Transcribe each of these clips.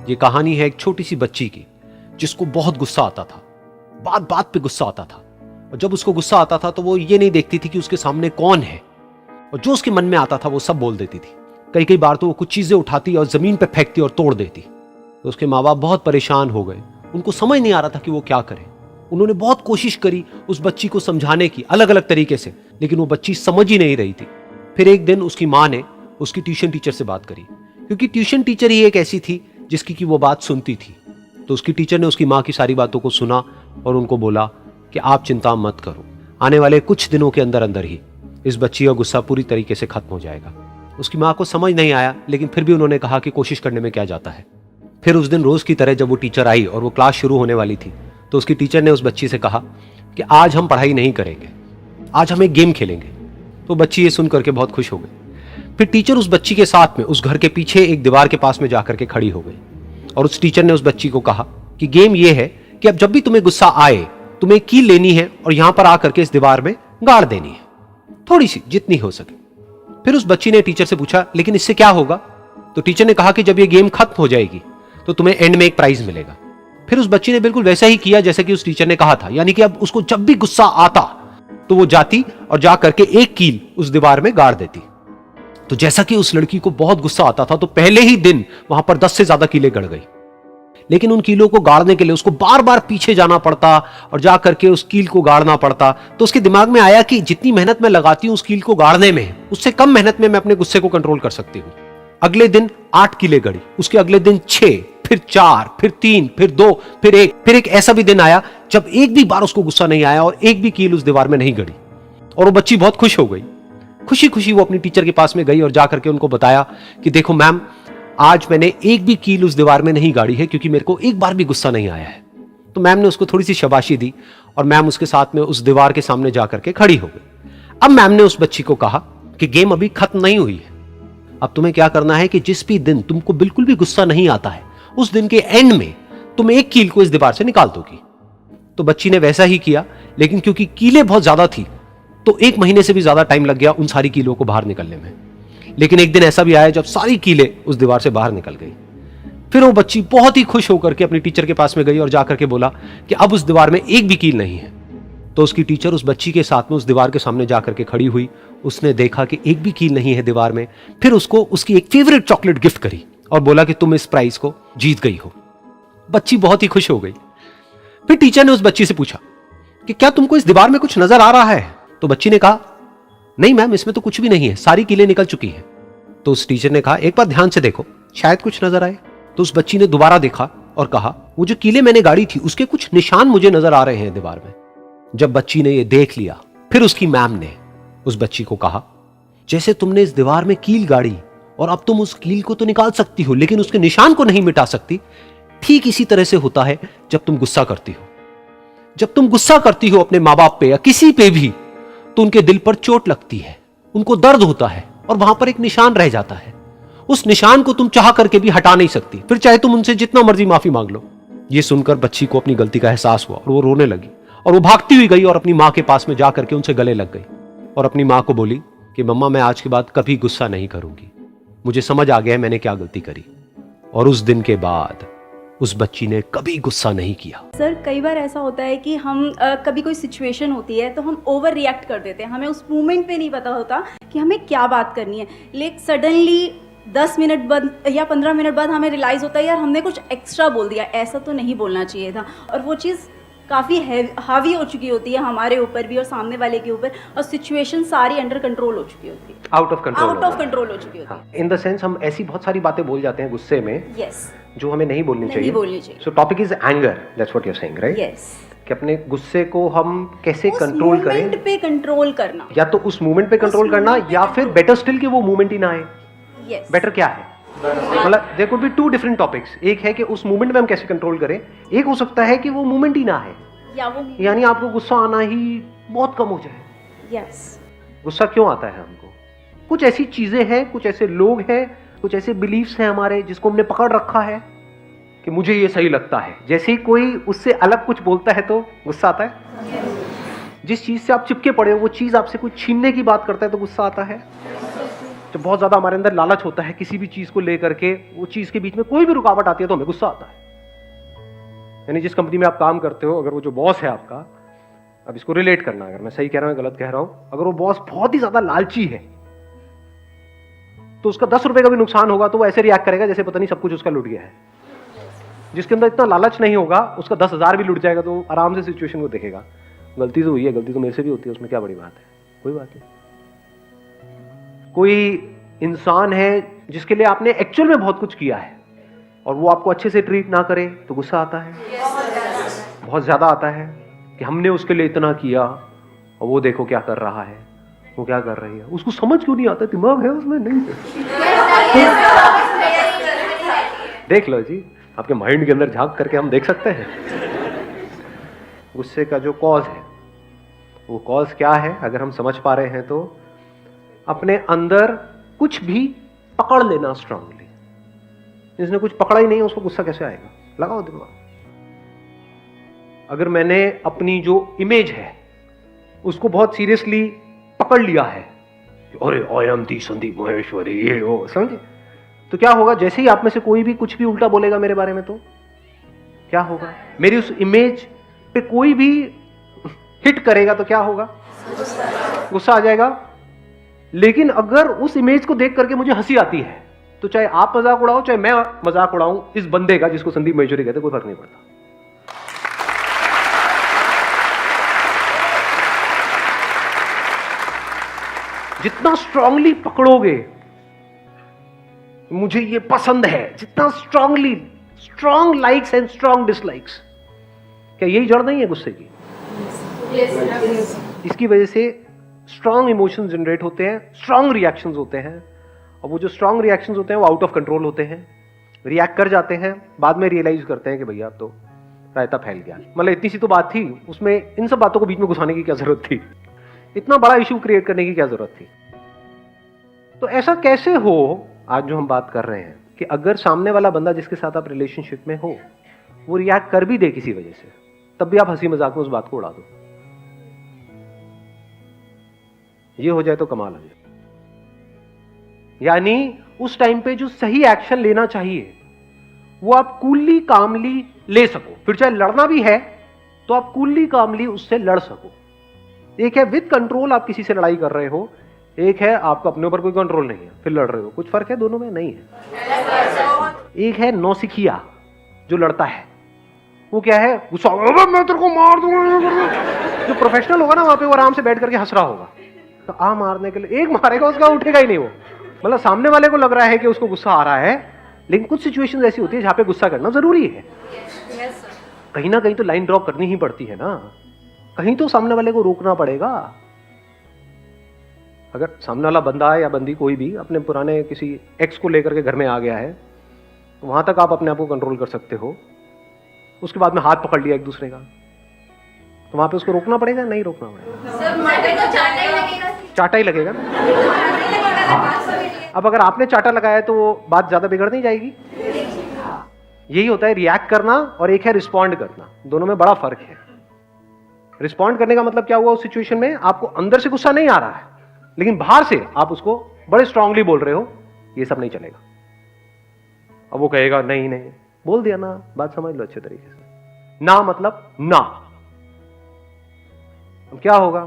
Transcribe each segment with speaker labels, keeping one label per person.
Speaker 1: ये कहानी है एक छोटी सी बच्ची की जिसको बहुत गुस्सा आता था, बात बात पे गुस्सा आता था। और जब उसको गुस्सा आता था तो वो ये नहीं देखती थी कि उसके सामने कौन है, और जो उसके मन में आता था वो सब बोल देती थी। कई कई बार तो वो कुछ चीजें उठाती और जमीन पे फेंकती और तोड़ देती। तो उसके माँ बाप बहुत परेशान हो गए, उनको समझ नहीं आ रहा था कि वो क्या करें। उन्होंने बहुत कोशिश करी उस बच्ची को समझाने की अलग अलग तरीके से, लेकिन वो बच्ची समझ ही नहीं रही थी। फिर एक दिन उसकी माँ ने उसकी ट्यूशन टीचर से बात करी, क्योंकि ट्यूशन टीचर ही एक ऐसी थी जिसकी कि वो बात सुनती थी। तो उसकी टीचर ने उसकी माँ की सारी बातों को सुना और उनको बोला कि आप चिंता मत करो, आने वाले कुछ दिनों के अंदर अंदर ही इस बच्ची का गुस्सा पूरी तरीके से खत्म हो जाएगा। उसकी माँ को समझ नहीं आया, लेकिन फिर भी उन्होंने कहा कि कोशिश करने में क्या जाता है। फिर उस दिन रोज की तरह जब वो टीचर आई और वो क्लास शुरू होने वाली थी, तो उसकी टीचर ने उस बच्ची से कहा कि आज हम पढ़ाई नहीं करेंगे, आज हम एक गेम खेलेंगे। तो बच्ची ये सुन करके बहुत खुश हो गई। फिर टीचर उस बच्ची के साथ में उस घर के पीछे एक दीवार के पास में जाकर के खड़ी हो गई, और उस टीचर ने उस बच्ची को कहा कि गेम ये है कि अब जब भी तुम्हें गुस्सा आए, तुम्हें कील लेनी है और यहां पर आकर के इस दीवार में गाड़ देनी है, थोड़ी सी, जितनी हो सके। फिर उस बच्ची ने टीचर से पूछा, लेकिन इससे क्या होगा? तो टीचर ने कहा कि जब ये गेम खत्म हो जाएगी तो तुम्हें एंड में एक प्राइज मिलेगा। फिर उस बच्ची ने बिल्कुल वैसा ही किया जैसे कि उस टीचर ने कहा था, यानी कि अब उसको जब भी गुस्सा आता तो वो जाती और जा करके एक कील उस दीवार में गाड़ देती। तो जैसा कि उस लड़की को बहुत गुस्सा आता था, तो पहले ही दिन वहां पर 10 से ज्यादा कीलें गड़ गई। लेकिन उन कीलों को गाड़ने के लिए उसको बार बार पीछे जाना पड़ता और जा करके उस कील को गाड़ना पड़ता। तो उसके दिमाग में आया कि जितनी मेहनत मैं लगाती हूं उस कील को गाड़ने में, उससे कम मेहनत में मैं अपने गुस्से को कंट्रोल कर सकती हूं। अगले दिन 8 कीलें गड़ी, उसके अगले दिन 6, फिर 4, फिर 3, फिर 2, फिर 1। फिर एक ऐसा भी दिन आया जब एक भी बार उसको गुस्सा नहीं आया और एक भी कील उस दीवार में नहीं गड़ी, और वो बच्ची बहुत खुश हो गई। खुशी खुशी वो अपनी टीचर के पास में गई और जाकर के उनको बताया कि देखो मैम, आज मैंने एक भी कील उस दीवार में नहीं गाड़ी है, क्योंकि मेरे को एक बार भी गुस्सा नहीं आया है। तो मैम ने उसको थोड़ी सी शाबाशी दी और मैम उसके साथ में उस दीवार के सामने जाकर के खड़ी हो गई। अब मैम ने उस बच्ची को कहा कि गेम अभी खत्म नहीं हुई है, अब तुम्हें क्या करना है कि जिस भी दिन तुमको बिल्कुल भी गुस्सा नहीं आता है, उस दिन के एंड में तुम एक कील को इस दीवार से निकाल दोगी। तो बच्ची ने वैसा ही किया, लेकिन क्योंकि कीलें बहुत ज्यादा थी तो 1 महीने से भी ज्यादा टाइम लग गया उन सारी कीलों को बाहर निकलने में। लेकिन एक दिन ऐसा भी आया जब सारी कीलें उस दीवार से बाहर निकल गई। फिर वो बच्ची बहुत ही खुश होकर के अपनी टीचर के पास में गई और जाकर के बोला कि अब उस दीवार में एक भी कील नहीं है। तो उसकी टीचर उस बच्ची के साथ में उस दीवार के सामने जाकर के खड़ी हुई, उसने देखा कि एक भी कील नहीं है दीवार में। फिर उसको उसकी एक फेवरेट चॉकलेट गिफ्ट करी और बोला कि तुम इस प्राइज को जीत गई हो। बच्ची बहुत ही खुश हो गई। फिर टीचर ने उस बच्ची से पूछा कि क्या तुमको इस दीवार में कुछ नजर आ रहा है? तो बच्ची ने कहा, नहीं मैम, इसमें तो कुछ भी नहीं है, सारी कीलें निकल चुकी हैं। तो उस टीचर ने कहा, एक बार ध्यान से देखो, शायद कुछ नजर आए। तो उस बच्ची ने दोबारा देखा और कहा, वो जो कीलें मैंने गाड़ी थी उसके कुछ निशान मुझे नजर आ रहे हैं दीवार में। जब बच्ची ने ये देख लिया, फिर उसकी मैम ने उस बच्ची को कहा, जैसे तुमने इस दीवार में कील गाड़ी और अब तुम उस कील को तो निकाल सकती हो लेकिन उसके निशान को नहीं मिटा सकती, ठीक इसी तरह से होता है जब तुम गुस्सा करती हो। जब तुम गुस्सा करती हो अपने माँ बाप पे या किसी पे भी, तो उनके दिल पर चोट लगती है, उनको दर्द होता है और वहां पर एक निशान रह जाता है। उस निशान को तुम चाह करके भी हटा नहीं सकती, फिर चाहे तुम उनसे जितना मर्जी माफी मांग लो। ये सुनकर बच्ची को अपनी गलती का एहसास हुआ और वो रोने लगी और वो भागती हुई गई और अपनी माँ के पास में जाकर के उनसे गले लग गई और अपनी माँ को बोली कि मम्मा, मैं आज के बाद कभी गुस्सा नहीं करूंगी, मुझे समझ आ गया है मैंने क्या गलती करी। और उस दिन के बाद उस बच्ची ने कभी गुस्सा नहीं किया।
Speaker 2: सर, कई बार ऐसा होता है कि हम कभी कोई सिचुएशन होती है तो हम ओवर रिएक्ट कर देते हैं, हमें उस मोमेंट पे नहीं पता होता कि हमें क्या बात करनी है, लेकिन सडनली 10 मिनट बाद या 15 मिनट बाद हमें रियलाइज़ होता है यार हमने कुछ एक्स्ट्रा बोल दिया, ऐसा तो नहीं बोलना चाहिए था। और वो चीज़ काफ़ी हावी हो चुकी होती है हमारे ऊपर भी और सामने वाले के ऊपर, और सिचुएशन सारी अंडर कंट्रोल हो चुकी होती है,
Speaker 1: आउट ऑफ कंट्रोल
Speaker 2: हो चुकी होती है।
Speaker 1: इन द सेंस हम ऐसी बहुत सारी बातें बोल जाते हैं गुस्से में,
Speaker 2: यस,
Speaker 1: जो हमें नहीं बोलनी चाहिए। So topic is anger, that's what you are saying, right?
Speaker 2: Yes,
Speaker 1: कि अपने गुस्से को हम कैसे कंट्रोल करें,
Speaker 2: मोमेंट पे कंट्रोल करना,
Speaker 1: या तो उस मोमेंट पे कंट्रोल करना, या फिर बेटर स्टिल कि वो मोमेंट ही ना आए।
Speaker 2: यस,
Speaker 1: बेटर क्या है? मतलब there could be 2 different topics. एक है कि उस मोमेंट में हम कैसे कंट्रोल करें, एक हो सकता है कि वो मोमेंट ही ना है, यानी आपको गुस्सा आना ही बहुत कम हो जाए।
Speaker 2: यस,
Speaker 1: गुस्सा क्यों आता है हमको? कुछ ऐसी चीजें हैं, कुछ ऐसे लोग हैं, कुछ ऐसे बिलीफ्स हैं हमारे जिसको हमने पकड़ रखा है कि मुझे ये सही लगता है। जैसे ही कोई उससे अलग कुछ बोलता है तो गुस्सा आता है। जिस चीज से आप चिपके पड़े हो वो चीज आपसे कुछ छीनने की बात करता है तो गुस्सा आता है। जब बहुत ज्यादा हमारे अंदर लालच होता है किसी भी चीज को लेकर के, वो चीज के बीच में कोई भी रुकावट आती है तो हमें गुस्सा आता है। यानी जिस कंपनी में आप काम करते हो, अगर वो जो बॉस है आपका, अब इसको रिलेट करना, अगर मैं सही कह रहा हूं गलत कह रहा हूं, अगर वो बॉस बहुत ही ज्यादा लालची है तो उसका 10 रुपए का भी नुकसान होगा तो वो ऐसे रिएक्ट करेगा जैसे पता नहीं सब कुछ उसका लुट गया है। जिसके अंदर इतना लालच नहीं होगा, उसका 10,000 भी लुट जाएगा तो आराम से सिचुएशन को देखेगा, गलती तो हुई है, गलती तो मेरे से भी होती है, उसमें क्या बड़ी बात है, कोई बात नहीं। कोई इंसान है जिसके लिए आपने एक्चुअल में बहुत कुछ किया है और वो आपको अच्छे से ट्रीट ना करे तो गुस्सा आता है, बहुत ज्यादा आता है कि हमने उसके लिए इतना किया और वो देखो क्या कर रहा है, वो क्या कर रही है, उसको समझ क्यों नहीं आता, दिमाग है उसमें नहीं है। देख लो जी, आपके माइंड के अंदर झांक करके हम देख सकते हैं गुस्से का जो कॉज है। वो कॉज क्या है अगर हम समझ पा रहे हैं तो अपने अंदर कुछ भी पकड़ लेना स्ट्रांगली। जिसने कुछ पकड़ा ही नहीं उसको गुस्सा कैसे आएगा, लगाओ दिमाग। अगर मैंने अपनी जो इमेज है उसको बहुत सीरियसली पकड़ लिया है, अरे I am the Sandeep Maheshwari, ये वो, समझे, तो क्या होगा, जैसे ही आप में से कोई भी कुछ भी उल्टा बोलेगा मेरे बारे में तो क्या होगा, मेरी उस इमेज पे कोई भी हिट करेगा तो क्या होगा, गुस्सा आ जाएगा। लेकिन अगर उस इमेज को देख करके मुझे हंसी आती है तो चाहे आप मजाक उड़ाओ चाहे मैं मजाक उड़ाऊं, इस बंदे का जिसको संदीप महेश्वरी कहते कोई फर्क नहीं पड़ता। जितना स्ट्रांगली पकड़ोगे मुझे ये पसंद है, जितना strongly, strong likes and strong dislikes, क्या यही जड़ नहीं है गुस्से की? इसकी वजह से स्ट्रांग इमोशंस जनरेट होते हैं, स्ट्रांग रिएक्शंस होते हैं, और वो जो स्ट्रांग रिएक्शंस होते हैं वो आउट ऑफ कंट्रोल होते हैं, रिएक्ट कर जाते हैं, बाद में रियलाइज करते हैं कि भैया अब तो रायता फैल गया। मतलब इतनी सी तो बात थी, उसमें इन सब बातों को बीच में घुसाने की क्या जरूरत थी, इतना बड़ा इश्यू क्रिएट करने की क्या जरूरत थी। तो ऐसा कैसे हो, आज जो हम बात कर रहे हैं कि अगर सामने वाला बंदा जिसके साथ आप रिलेशनशिप में हो वो रिएक्ट कर भी दे किसी वजह से, तब भी आप हंसी मजाक में उस बात को उड़ा दो, ये हो जाए तो कमाल हो जाए। यानी उस टाइम पे जो सही एक्शन लेना चाहिए वो आप कूलली कामली ले सको, फिर चाहे लड़ना भी है तो आप कूलली कामली उससे लड़ सको। एक है विद कंट्रोल आप किसी से लड़ाई कर रहे हो, एक है आपको अपने ऊपर कोई कंट्रोल नहीं है फिर लड़ रहे हो, कुछ फर्क है दोनों में? नहीं है। एक है नौसिखिया जो लड़ता है, वो क्या है, गुस्सा, मैं तेरे को मार दूंगा। जो प्रोफेशनल होगा ना वहां पे वो आराम से बैठ करके हंस रहा होगा, तो आ मारने के लिए एक मारेगा उसका उठेगा ही नहीं वो। मतलब सामने वाले को लग रहा है कि उसको गुस्सा आ रहा है, लेकिन कुछ सिचुएशंस ऐसी होती है जहां पे गुस्सा करना जरूरी है। कहीं ना कहीं तो लाइन ड्रॉ करनी ही पड़ती है ना, कहीं तो सामने वाले को रोकना पड़ेगा। अगर सामने वाला बंदा है या बंदी कोई भी अपने पुराने किसी एक्स को लेकर के घर में आ गया है तो वहां तक आप अपने आप को कंट्रोल कर सकते हो, उसके बाद में हाथ पकड़ लिया एक दूसरे का तो वहां पे उसको रोकना पड़ेगा, नहीं रोकना पड़ेगा, चाटा ही लगेगा। अब अगर आपने चाटा लगाया तो वो बात ज्यादा बिगड़ नहीं जाएगी। यही होता है रिएक्ट करना और एक है रिस्पॉन्ड करना, दोनों में बड़ा फर्क है। रिस्पॉन्ड करने का मतलब क्या हुआ, उस सिचुएशन में आपको अंदर से गुस्सा नहीं आ रहा है लेकिन बाहर से आप उसको बड़े स्ट्रांगली बोल रहे हो, ये सब नहीं चलेगा। अब वो कहेगा नहीं नहीं, बोल दिया ना, बात समझ लो अच्छे तरीके से, ना मतलब ना। अब क्या होगा,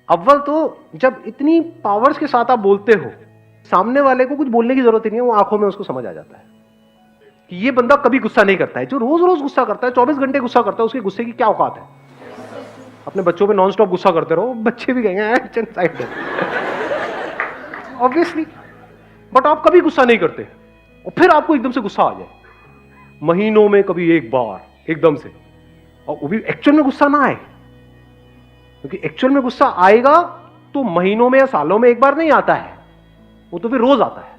Speaker 1: अव्वल तो जब इतनी पावर्स के साथ आप बोलते हो सामने वाले को कुछ बोलने की जरूरत ही नहीं है, वो आंखों में उसको समझ आ जाता है कि ये बंदा कभी गुस्सा नहीं करता है। जो रोज रोज गुस्सा करता है, 24 घंटे गुस्सा करता है, उसके गुस्से की क्या औकात है। अपने बच्चों पे नॉन स्टॉप गुस्सा करते रहो, बच्चे भी कहेंगे साइड ऑब्वियसली, बट आप कभी गुस्सा नहीं करते और फिर आपको एकदम से गुस्सा आ जाए महीनों में कभी एक बार एकदम से, और वो भी एक्चुअल में गुस्सा ना आए, क्योंकि एक्चुअल में गुस्सा आएगा तो महीनों में या सालों में एक बार नहीं आता है, वो तो फिर रोज आता है,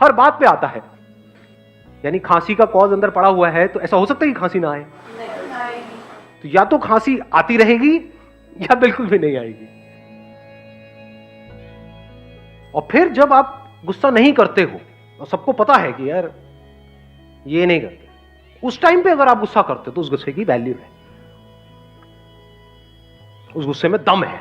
Speaker 1: हर बात पे आता है। यानी खांसी का कॉज अंदर पड़ा हुआ है तो ऐसा हो सकता है कि खांसी ना आए, तो या तो खांसी आती रहेगी या बिल्कुल भी नहीं आएगी। और फिर जब आप गुस्सा नहीं करते हो और सबको पता है कि यार ये नहीं करते, उस टाइम पे अगर आप गुस्सा करते हो तो उस गुस्से की वैल्यू है, उस गुस्से में दम है।